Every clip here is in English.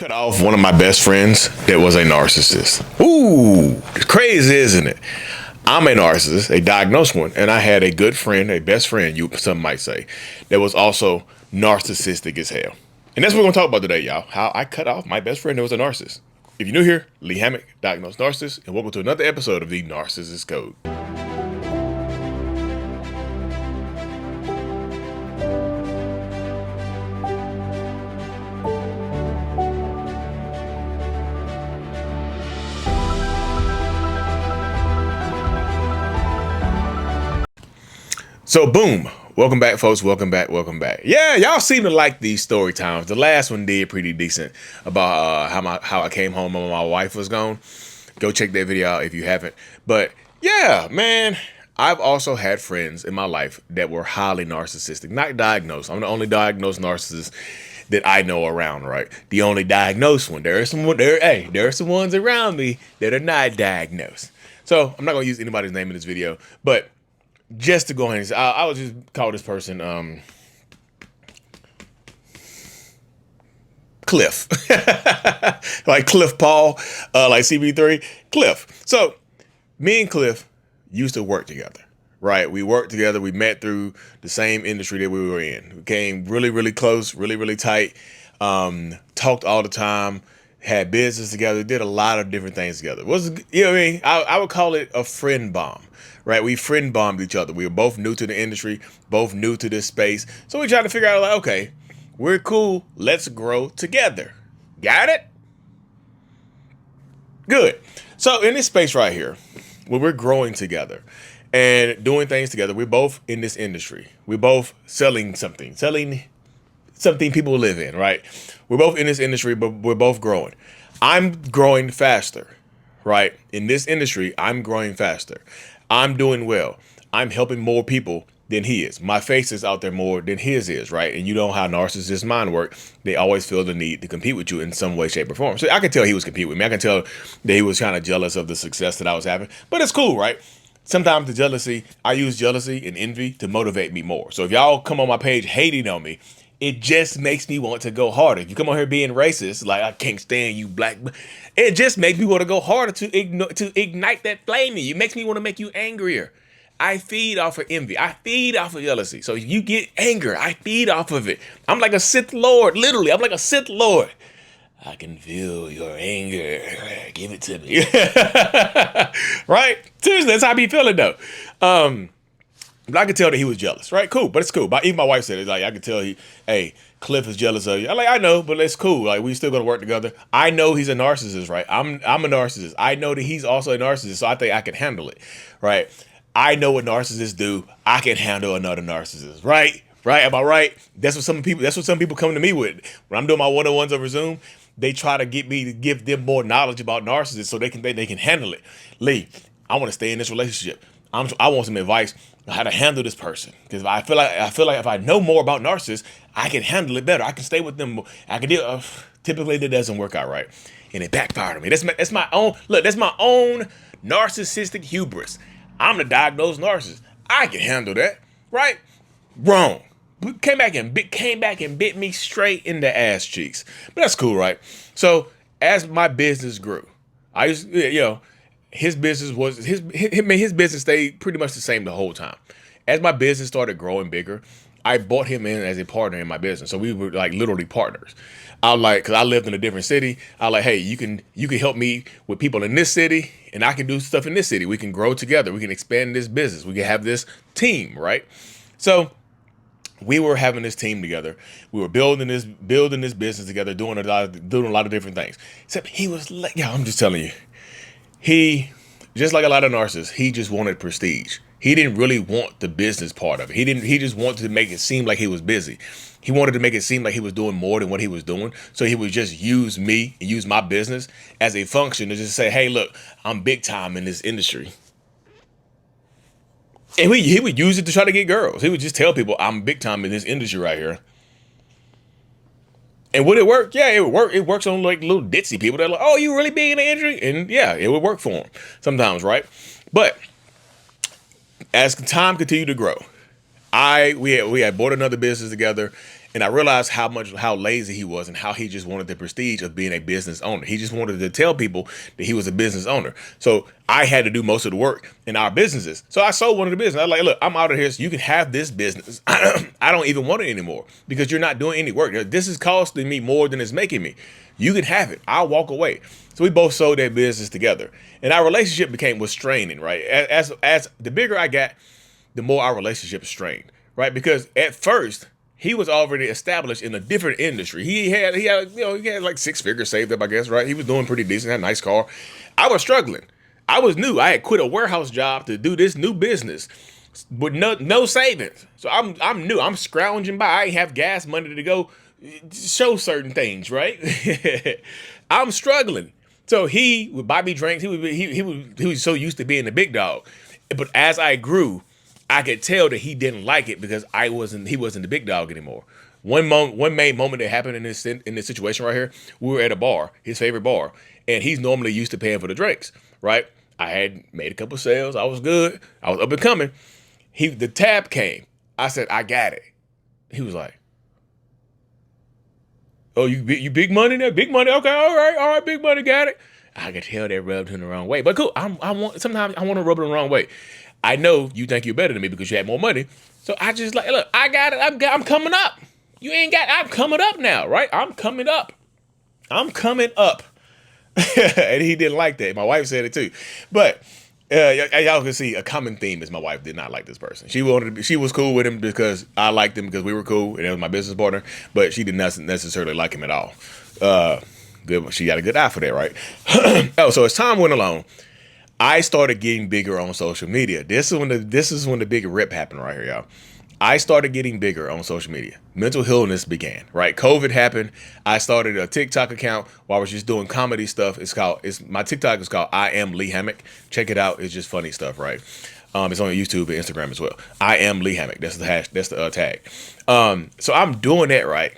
cut off one of my best friends that was a narcissist. Ooh, it's crazy, isn't it? I'm a narcissist, a diagnosed one, and I had a good friend, a best friend, some might say, that was also narcissistic as hell. And that's what we're gonna talk about today, y'all. How I cut off my best friend that was a narcissist. If you're new here, Lee Hammock, diagnosed narcissist, and welcome to another episode of the Narcissist Code. So boom, welcome back, folks. Welcome back. Yeah, y'all seem to like these story times. The last one did pretty decent about how I came home when my wife was gone. Go check that video out if you haven't. But yeah, man, I've also had friends in my life that were highly narcissistic, not diagnosed. I'm the only diagnosed narcissist that I know around, right? The only diagnosed one. There are some ones around me that are not diagnosed. So I'm not gonna use anybody's name in this video, but just to go ahead and say, I would just call this person Cliff. Like Cliff Paul, like CB3, Cliff. So me and Cliff used to work together, right? We worked together. We met through the same industry that we were in. We became really, really close, really, really tight, talked all the time, had business together, did a lot of different things together. I would call it a friend bomb. Right, we friend bombed each other. We were both new to the industry, both new to this space. So we tried to figure out, like, okay, we're cool. Let's grow together. Got it? Good. So in this space right here, where we're growing together and doing things together, we're both in this industry. We're both selling something people live in, right? We're both in this industry, but we're both growing. I'm growing faster, right? In this industry, I'm growing faster. I'm doing well. I'm helping more people than he is. My face is out there more than his is, right? And you know how narcissists' mind work. They always feel the need to compete with you in some way, shape, or form. So I can tell he was competing with me. I can tell that he was kind of jealous of the success that I was having. But it's cool, right? Sometimes I use jealousy and envy to motivate me more. So if y'all come on my page hating on me, it just makes me want to go harder. If you come on here being racist, like I can't stand you black, it just makes me want to go harder to ignite that flame in you. It makes me want to make you angrier. I feed off of envy. I feed off of jealousy. So if you get anger, I feed off of it. I'm like a Sith Lord, literally. I'm like a Sith Lord. I can feel your anger. Give it to me. Right? Seriously, that's how I be feeling though. But I could tell that he was jealous, right? Cool, but it's cool. But even my wife said it. Like I could tell Cliff is jealous of you. I'm like, I know, but it's cool. Like we still gonna work together. I know he's a narcissist, right? I'm a narcissist. I know that he's also a narcissist, so I think I can handle it, right? I know what narcissists do. I can handle another narcissist, right? Right? Am I right? That's what some people come to me with when I'm doing my one-on-ones over Zoom. They try to get me to give them more knowledge about narcissists so they can handle it. Lee, I want to stay in this relationship. I want some advice on how to handle this person because I feel like if I know more about narcissists, I can handle it better. I can stay with them. I can deal. Typically, that doesn't work out right, and it backfired on me. That's my own look. That's my own narcissistic hubris. I'm the diagnosed narcissist. I can handle that, right? Wrong. Came back and bit me straight in the ass cheeks. But that's cool, right? So as my business grew, I used his business stayed pretty much the same the whole time. As my business started growing bigger, I brought him in as a partner in my business. So we were like literally partners. Cause I lived in a different city. I like, hey, you can help me with people in this city and I can do stuff in this city. We can grow together. We can expand this business. We can have this team, right? So we were having this team together. We were building this business together, doing a lot of different things. Except he was like, I'm just telling you. He, just like a lot of narcissists, he just wanted prestige. He didn't really want the business part of it. He just wanted to make it seem like he was busy. He wanted to make it seem like he was doing more than what he was doing. So he would just use me and use my business as a function to just say, hey, look, I'm big time in this industry. And he would use it to try to get girls. He would just tell people, I'm big time in this industry right here. And would it work? Yeah, it would work. It works on like little ditzy people that are like, oh, you really big in the industry? And yeah, it would work for them sometimes, right? But as time continued to grow, we had bought another business together, And I realized how lazy he was and how he just wanted the prestige of being a business owner. He just wanted to tell people that he was a business owner. So I had to do most of the work in our businesses. So I sold one of the business. I was like, look, I'm out of here. So you can have this business. I don't even want it anymore because you're not doing any work. This is costing me more than it's making me. You can have it. I'll walk away. So we both sold that business together. And our relationship was straining, right? As the bigger I got, the more our relationship strained, right? Because at first, he was already established in a different industry. He had like 6 figures saved up, I guess, right? He was doing pretty decent, had a nice car. I was struggling. I was new. I had quit a warehouse job to do this new business with no savings. So I'm new. I'm scrounging by. I ain't have gas money to go show certain things, right? I'm struggling. So he would buy me drinks. He was so used to being the big dog. But as I grew, I could tell that he didn't like it because he wasn't the big dog anymore. One main moment that happened in this situation right here, we were at a bar, his favorite bar, and he's normally used to paying for the drinks, right? I had made a couple sales. I was good. I was up and coming. The tab came. I said, I got it. He was like, oh, you big money there? Big money? Okay, all right, big money, got it. I could tell that rubbed him the wrong way. But cool, sometimes I want to rub it the wrong way. I know you think you're better than me because you had more money. So I just like, look, I got it. I'm coming up. You ain't got, I'm coming up now, right? I'm coming up. I'm coming up. And he didn't like that. My wife said it too. But y'all can see a common theme is my wife did not like this person. She was cool with him because I liked him because we were cool and it was my business partner, but she did not necessarily like him at all. Good. She got a good eye for that, right? So as time went along, I started getting bigger on social media. This is when the big rip happened right here, y'all. I started getting bigger on social media. Mental illness began, right? COVID happened. I started a TikTok account while I was just doing comedy stuff. My TikTok is called I Am Lee Hammock. Check it out. It's just funny stuff, right? It's on YouTube and Instagram as well. I Am Lee Hammock. That's the tag. So I'm doing that, right?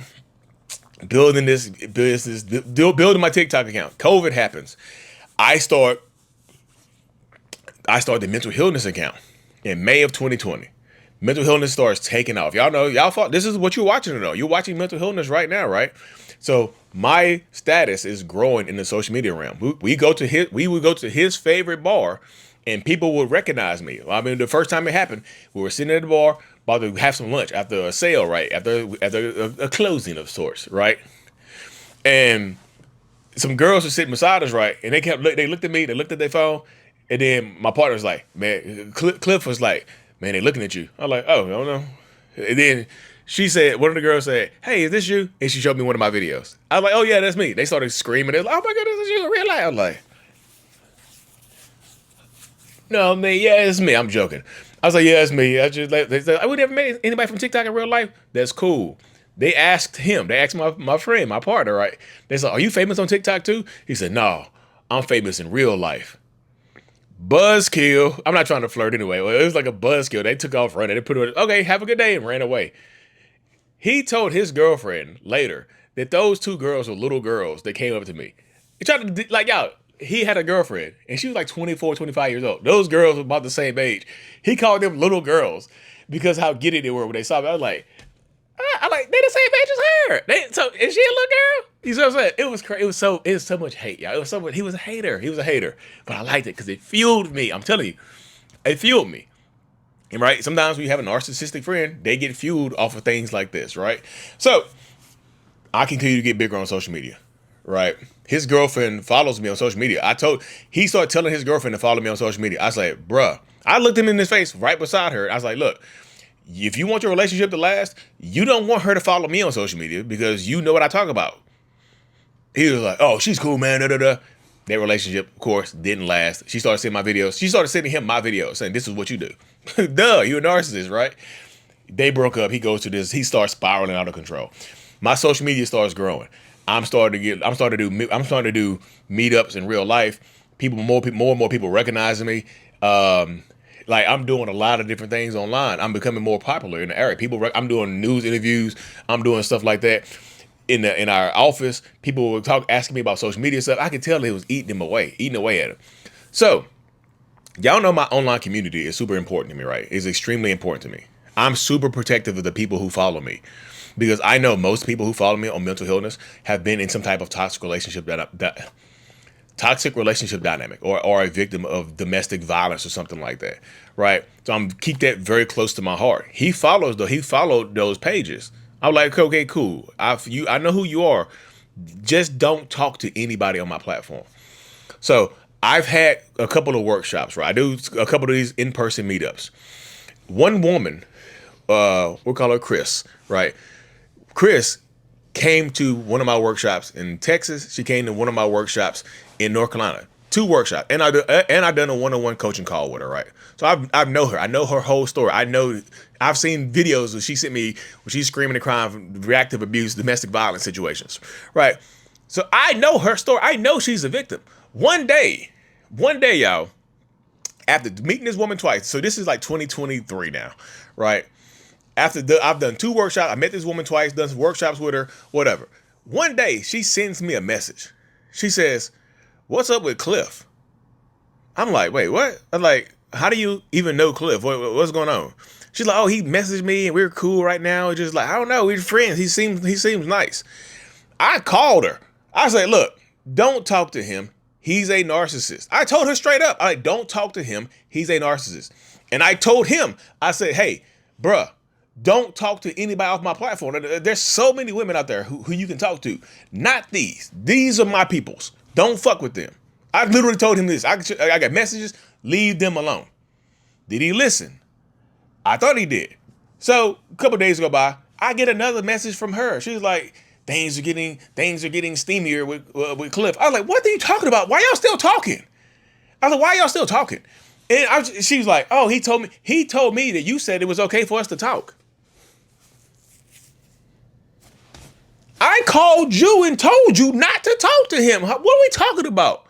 Building this business, building my TikTok account. COVID happens. I start the mental illness account in May of 2020. Mental illness starts taking off. This is what you're watching though. You're watching mental illness right now, right? So my status is growing in the social media realm. We would go to his favorite bar and people would recognize me. I mean, the first time it happened, we were sitting at the bar about to have some lunch after a sale, right? After a closing of sorts, right? And some girls were sitting beside us, right? And they looked at me, they looked at their phone, and then my partner was like, man, Cliff was like, man, they looking at you. I was like, oh, I don't know. And then one of the girls said, hey, is this you? And she showed me one of my videos. I was like, oh yeah, that's me. They started screaming. They was like, oh my God, this is you in real life. I was like, no, man, yeah, it's me. I'm joking. I was like, yeah, it's me. They said, I would never met anybody from TikTok in real life. That's cool. They asked him. They asked my friend, my partner, right? They said, are you famous on TikTok too? He said, no, I'm famous in real life. Buzzkill. I'm not trying to flirt anyway. Well, it was like a buzzkill. They took off running. They put it, okay, have a good day, and ran away. He told his girlfriend later that those 2 girls were little girls that came up to me. He tried to, like, y'all, he had a girlfriend, and she was like 24, 25 years old. Those girls were about the same age. He called them little girls because how giddy they were when they saw me. I was like, they the same age as her. So is she a little girl? You know what I'm saying? It was crazy. It was so much hate, y'all. It was so much. He was a hater. But I liked it because it fueled me. I'm telling you, it fueled me. And right, sometimes when you have a narcissistic friend, they get fueled off of things like this, right? So I continue to get bigger on social media, right? His girlfriend follows me on social media. He started telling his girlfriend to follow me on social media. I was like, bruh, I looked him in his face right beside her. I was like, look, if you want your relationship to last, you don't want her to follow me on social media because you know what I talk about. He was like, oh, she's cool, man. Da, da, da. That relationship, of course, didn't last. She started seeing my videos. She started sending him my videos saying, this is what you do. Duh, you're a narcissist, right? They broke up. He goes to this. He starts spiraling out of control. My social media starts growing. I'm starting to do meetups in real life. More and more people recognizing me. Like I'm doing a lot of different things online. I'm becoming more popular in the area. I'm doing news interviews. I'm doing stuff like that. In our office, people would asking me about social media stuff. I could tell it was eating away at them. So, y'all know my online community is super important to me, right? It's extremely important to me. I'm super protective of the people who follow me. because I know most people who follow me on mental illness have been in some type of toxic relationship dynamic, or a victim of domestic violence or something like that, right? So I'm keep that very close to my heart. He followed those pages. I'm like, okay, cool. I know who you are. Just don't talk to anybody on my platform. So I've had a couple of workshops, right? I do a couple of these in-person meetups. One woman, we'll call her Chris, right? Chris came to one of my workshops in Texas. She came to one of my workshops in North Carolina. 2 workshops, and I've done a one-on-one coaching call with her, right? So I know her. I know her whole story. I've seen videos that she sent me when she's screaming and crying from reactive abuse, domestic violence situations, right? So I know her story. I know she's a victim. One day, y'all, after meeting this woman twice, so this is like 2023 now, right? I've done 2 workshops. I met this woman twice, done some workshops with her, whatever. One day, she sends me a message. She says, "What's up with Cliff?" I'm like, wait, what? I'm like, how do you even know Cliff? What's going on? She's like, oh, he messaged me and we're cool right now. It's just like, I don't know, we're friends. He seems nice. I called her. I said, look, don't talk to him. He's a narcissist. I told her straight up, don't talk to him. He's a narcissist. And I told him, I said, hey, bruh, don't talk to anybody off my platform. There's so many women out there who you can talk to. Not these. These are my peoples. Don't fuck with them. I literally told him this. I got messages. Leave them alone. Did he listen? I thought he did. So a couple days go by. I get another message from her. She's like, things are getting steamier with Cliff. I was like, what are you talking about? Why y'all still talking? I was like, why y'all still talking? And she was like, oh, he told me that you said it was okay for us to talk. I called you and told you not to talk to him. What are we talking about?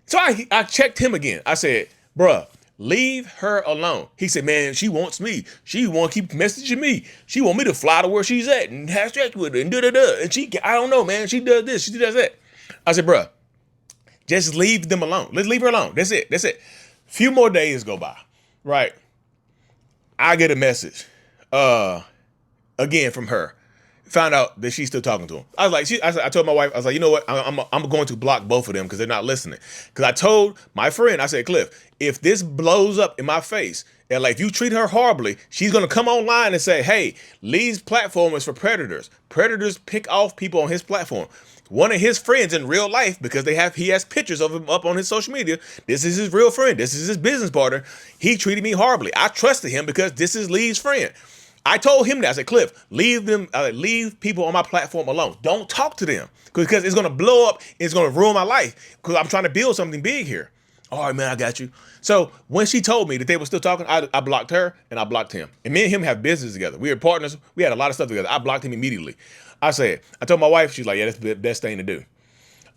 So I checked him again. I said, bruh, leave her alone. He said, man, she wants me. She want to keep messaging me. She want me to fly to where she's at and have sex with her and da-da-da. And I don't know, man. She does this. She does that. I said, bruh, just leave them alone. Let's leave her alone. That's it. Few more days go by, right? I get a message, again from her. Found out that she's still talking to him. I told my wife, I was like, you know what? I'm going to block both of them because they're not listening. Because I told my friend, I said, Cliff, if this blows up in my face, and like if you treat her horribly, she's going to come online and say, hey, Lee's platform is for predators. Predators pick off people on his platform. One of his friends in real life, because he has pictures of him up on his social media. This is his real friend. This is his business partner. He treated me horribly. I trusted him because this is Lee's friend. I told him that. I said, Cliff, leave people on my platform alone. Don't talk to them because it's going to blow up. It's going to ruin my life because I'm trying to build something big here. All right, man, I got you. So when she told me that they were still talking, I blocked her and I blocked him. And me and him have business together. We were partners. We had a lot of stuff together. I blocked him immediately. I told my wife, she's like, yeah, that's the best thing to do.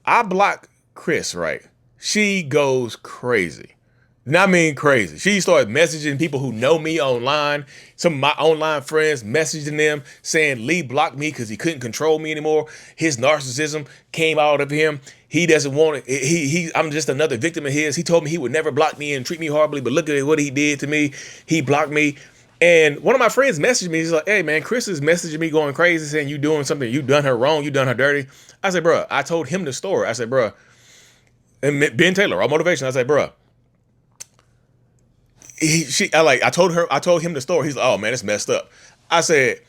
I blocked Chris, right? She goes crazy. And I mean crazy. She started messaging people who know me online. Some of my online friends messaging them saying Lee blocked me because he couldn't control me anymore. His narcissism came out of him. He doesn't want it. I'm just another victim of his. He told me he would never block me and treat me horribly, but look at what he did to me. He blocked me. And one of my friends messaged me. He's like, hey, man, Chris is messaging me going crazy saying you doing something. You done her wrong. You done her dirty. I said, bro, I told him the story. I said, bro, and Ben Taylor, our motivation. I said, bro, I told him the story. He's like, oh man, it's messed up. I said,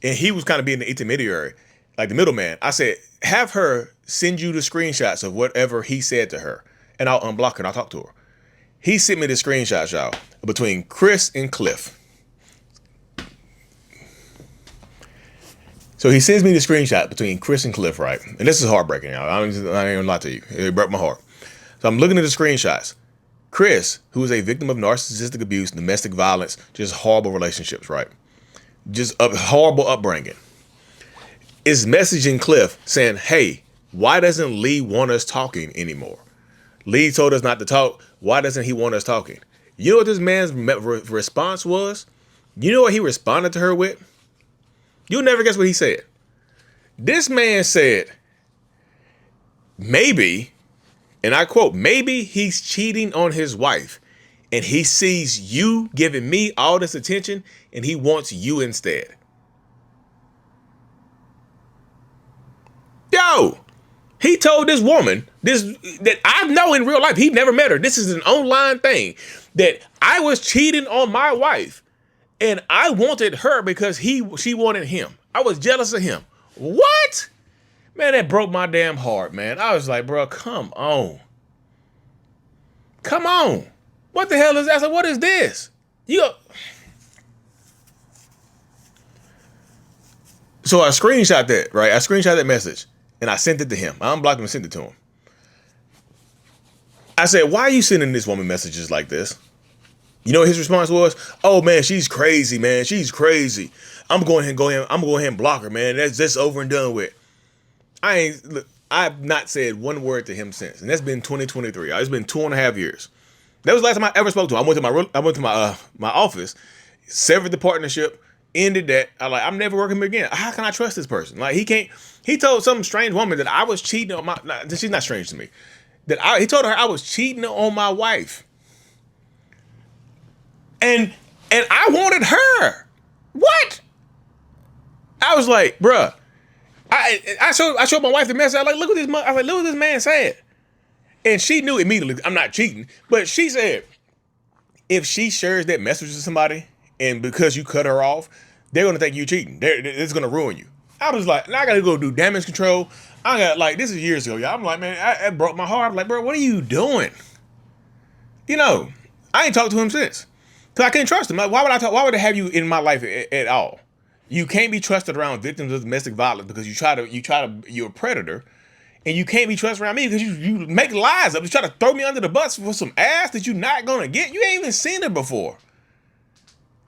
and he was kind of being the intermediary, like the middleman. I said, have her send you the screenshots of whatever he said to her, and I'll unblock her and I'll talk to her. He sent me the screenshots, y'all, between Chris and Cliff. So he sends me the screenshot between Chris and Cliff, right? And this is heartbreaking, y'all. I ain't gonna lie to you. It broke my heart. So I'm looking at the screenshots. Chris, who is a victim of narcissistic abuse, domestic violence, just horrible relationships, right? Just a horrible upbringing, is messaging Cliff saying, hey, why doesn't Lee want us talking anymore? Lee told us not to talk. Why doesn't he want us talking? You know what this man's response was? You know what he responded to her with? You'll never guess what he said. This man said, maybe, and I quote, maybe he's cheating on his wife and he sees you giving me all this attention and he wants you instead. Yo, he told this woman, this that I know in real life, he never met her. This is an online thing, that I was cheating on my wife and I wanted her because she wanted him. I was jealous of him. What? Man, that broke my damn heart, man. I was like, bro, come on. Come on. What the hell is that? I said, what is this? So I screenshot that, right? I screenshot that message and I sent it to him. I unblocked him and sent it to him. I said, why are you sending this woman messages like this? You know what his response was? Oh man, she's crazy, man. She's crazy. I'm going ahead and block her, man. That's over and done with. I've not said one word to him since, and that's been 2023. It's been 2.5 years. That was the last time I ever spoke to him. I went to my office, severed the partnership, ended that. I'm never working with him again. How can I trust this person? Like, he told some strange woman that I was cheating on she's not strange to me. He told her I was cheating on my wife. And I wanted her. What? I was like, bruh. I showed my wife the message. I was like, look what this man said. And she knew immediately I'm not cheating. But she said, if she shares that message to somebody, and because you cut her off, they're gonna think you cheating. It's gonna ruin you. I was like, now I gotta go do damage control. This is years ago, y'all. I'm like, man, it broke my heart. I'm like, bro, what are you doing? I ain't talked to him since. Cause I can't trust him. Like, why would I have you in my life at all? You can't be trusted around victims of domestic violence because you're a predator, and you can't be trusted around me because you make lies up. You try to throw me under the bus for some ass that you're not gonna get. You ain't even seen her before.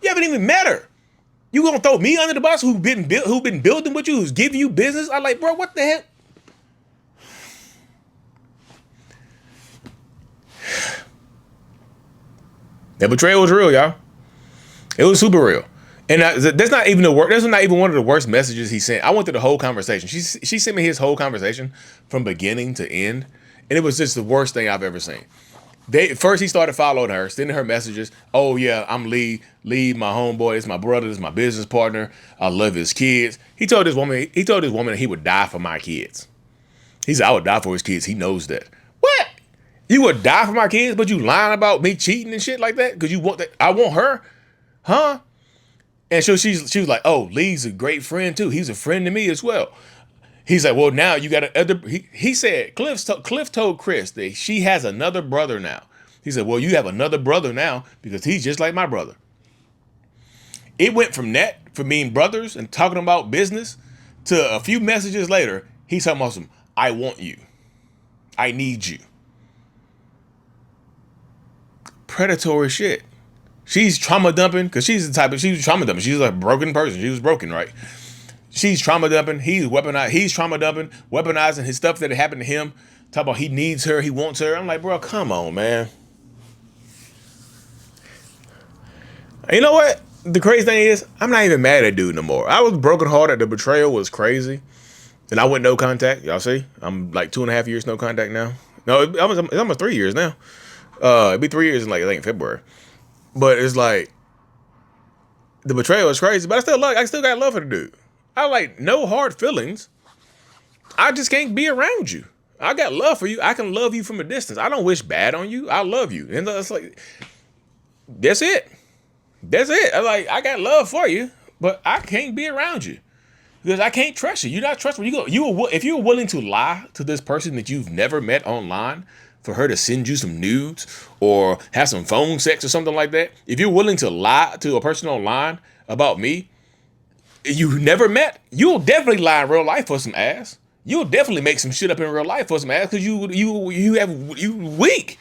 You haven't even met her. You gonna throw me under the bus who been building with you, who's giving you business? I'm like, bro, what the heck? That betrayal was real, y'all. It was super real. And that's not even one of the worst messages he sent. I went through the whole conversation. She sent me his whole conversation from beginning to end, and it was just the worst thing I've ever seen. First he started following her, sending her messages. Oh yeah, I'm Lee. Lee, my homeboy. It's my brother. It's my business partner. I love his kids. He told this woman that he would die for my kids. He said I would die for his kids. He knows that. What? You would die for my kids, but you lying about me cheating and shit like that because you want that? I want her, huh? And so she was like, oh, Lee's a great friend too. He's a friend to me as well. He's like, well, now you got he said, Cliff told Chris that she has another brother now. He said, well, you have another brother now because he's just like my brother. It went from being brothers and talking about business to a few messages later, he's talking about I want you. I need you. Predatory shit. She's trauma dumping because she was trauma dumping. She's a broken person. She was broken, right? She's trauma dumping. He's trauma dumping, weaponizing his stuff that happened to him. Talk about he needs her, he wants her. I'm like, bro, come on, man. You know what? The crazy thing is, I'm not even mad at dude no more. I was brokenhearted. The betrayal was crazy. And I went no contact. Y'all see? I'm like 2.5 years no contact now. No, it's almost 3 years now. It'd be 3 years in I think February. But it's like, the betrayal is crazy, but I still got love for the dude. I like no hard feelings. I just can't be around you. I got love for you. I can love you from a distance. I don't wish bad on you. I love you. And it's like, that's it. That's it. I got love for you, but I can't be around you because I can't trust you. You're not trustworthy. If you're willing to lie to this person that you've never met online for her to send you some nudes or have some phone sex or something like that, if you're willing to lie to a person online about me you never met, you'll definitely lie in real life for some ass. You'll definitely make some shit up in real life for some ass because you weak.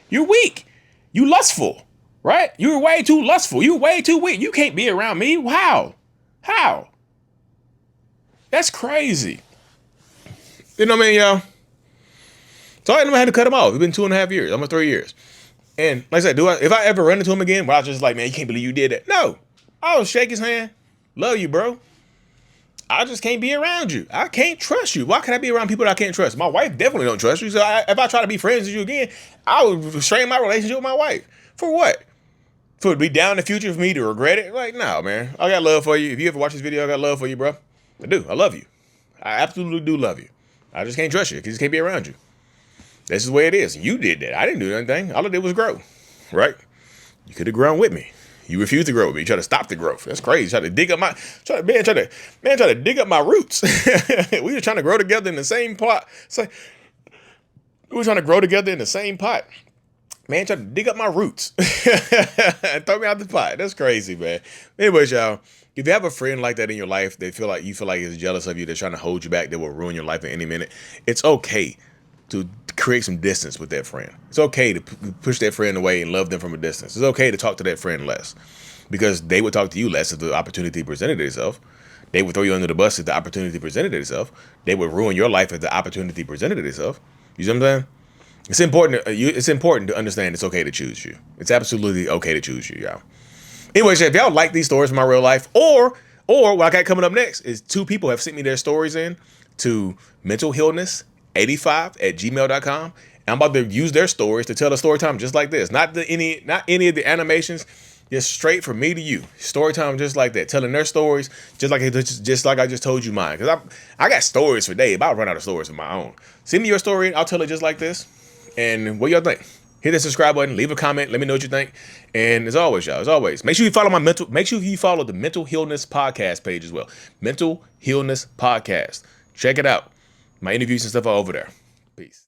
You're weak. You lustful, right? You're way too lustful. You're way too weak. You can't be around me. How? That's crazy. You know what I mean, y'all? So I had to cut him off. It's been 2.5 years, almost 3 years. And like I said, if I ever run into him again, I was just like, man, you can't believe you did that. No, I'll shake his hand. Love you, bro. I just can't be around you. I can't trust you. Why can I be around people that I can't trust? My wife definitely don't trust you. So if I try to be friends with you again, I would strain my relationship with my wife. For what? For it to be down in the future for me to regret it? Like, no, man. I got love for you. If you ever watch this video, I got love for you, bro. I do. I love you. I absolutely do love you. I just can't trust you. I just can't be around you. This is the way it is. You did that. I didn't do anything. All I did was grow, right? You could have grown with me. You refused to grow with me. You try to stop the growth. That's crazy. Try to dig up my, try to dig up my roots. We were trying to grow together in the same pot. We were trying to grow together in the same pot. Man, try to dig up my roots and throw me out the pot. That's crazy, man. Anyways, y'all, if you have a friend like that in your life, you feel like is jealous of you, they're trying to hold you back, they will ruin your life at any minute. It's okay to create some distance with that friend. It's okay to push that friend away and love them from a distance. It's okay to talk to that friend less, because they would talk to you less if the opportunity presented itself. They would throw you under the bus if the opportunity presented itself. They would ruin your life if the opportunity presented itself. You see what I'm saying? It's important to understand it's okay to choose you. It's absolutely okay to choose you, y'all. Anyways, if y'all like these stories from my real life, or what I got coming up next is 2 people have sent me their stories in to mentalhealness85@gmail.com. And I'm about to use their stories to tell a story time just like this. Not any of the animations, just straight from me to you. Story time just like that. Telling their stories just like I just told you mine. Because I got stories for days, but I'll run out of stories of my own. Send me your story, I'll tell it just like this. And what y'all think? Hit the subscribe button, leave a comment, let me know what you think. And as always, y'all, make sure you follow the Mental Healness Podcast page as well. Mental Healness Podcast. Check it out. My interviews and stuff are over there. Peace.